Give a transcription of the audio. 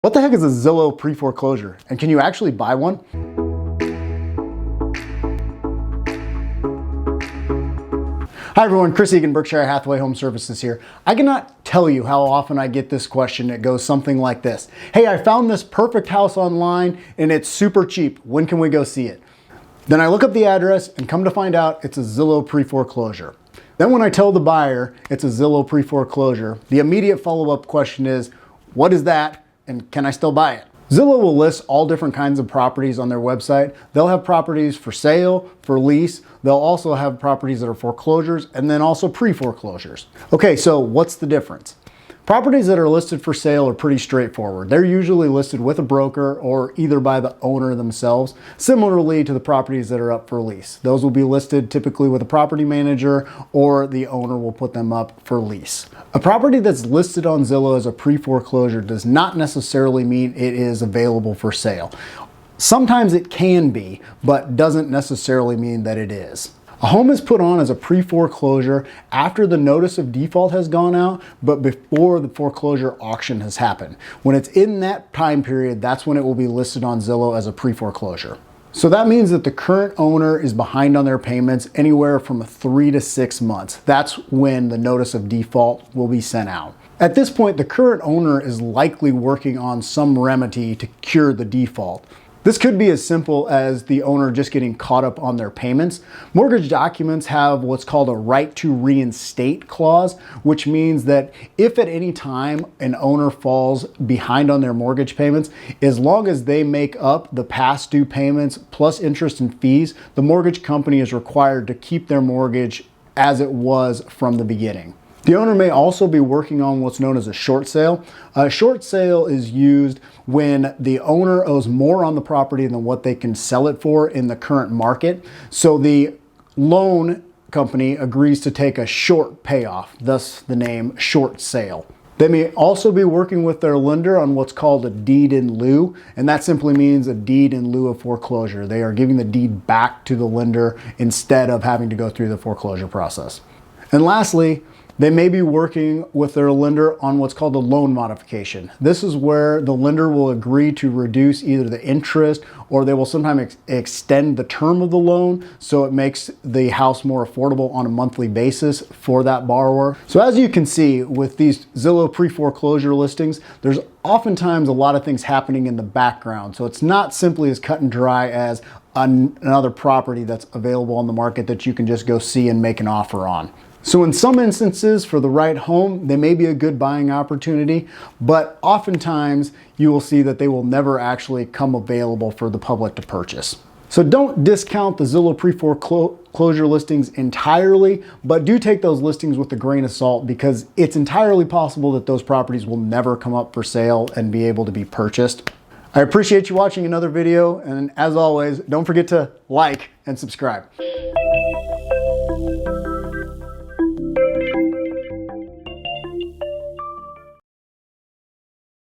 What the heck is a Zillow pre-foreclosure? And can you actually buy one? Hi everyone, Chris Egan, Berkshire Hathaway Home Services here. I cannot tell you how often I get this question. It goes something like this. Hey, I found this perfect house online and it's super cheap. When can we go see it? Then I look up the address and come to find out it's a Zillow pre-foreclosure. Then when I tell the buyer it's a Zillow pre-foreclosure, the immediate follow-up question is, what is that? And can I still buy it? Zillow will list all different kinds of properties on their website. They'll have properties for sale, for lease. They'll also have properties that are foreclosures and then also pre-foreclosures. Okay, so what's the difference? Properties that are listed for sale are pretty straightforward. They're usually listed with a broker or either by the owner themselves, similarly to the properties that are up for lease. Those will be listed typically with a property manager or the owner will put them up for lease. A property that's listed on Zillow as a pre-foreclosure does not necessarily mean it is available for sale. Sometimes it can be, but doesn't necessarily mean that it is. A home is put on as a pre-foreclosure after the notice of default has gone out, but before the foreclosure auction has happened. When it's in that time period, that's when it will be listed on Zillow as a pre-foreclosure. So that means that the current owner is behind on their payments anywhere from 3 to 6 months. That's when the notice of default will be sent out. At this point, the current owner is likely working on some remedy to cure the default. This could be as simple as the owner just getting caught up on their payments. Mortgage documents have what's called a right to reinstate clause, which means that if at any time an owner falls behind on their mortgage payments, as long as they make up the past due payments plus interest and fees, the mortgage company is required to keep their mortgage as it was from the beginning. The owner may also be working on what's known as a short sale. A short sale is used when the owner owes more on the property than what they can sell it for in the current market. So the loan company agrees to take a short payoff, thus the name short sale. They may also be working with their lender on what's called a deed in lieu, and that simply means a deed in lieu of foreclosure. They are giving the deed back to the lender instead of having to go through the foreclosure process. And lastly, they may be working with their lender on what's called a loan modification. This is where the lender will agree to reduce either the interest or they will sometimes extend the term of the loan so it makes the house more affordable on a monthly basis for that borrower. So as you can see with these Zillow pre-foreclosure listings, there's oftentimes a lot of things happening in the background. So it's not simply as cut and dry as another property that's available on the market that you can just go see and make an offer on. So in some instances, for the right home, they may be a good buying opportunity, but oftentimes you will see that they will never actually come available for the public to purchase. So don't discount the Zillow pre-foreclosure listings entirely, but do take those listings with a grain of salt because it's entirely possible that those properties will never come up for sale and be able to be purchased. I appreciate you watching another video, and as always, don't forget to like and subscribe.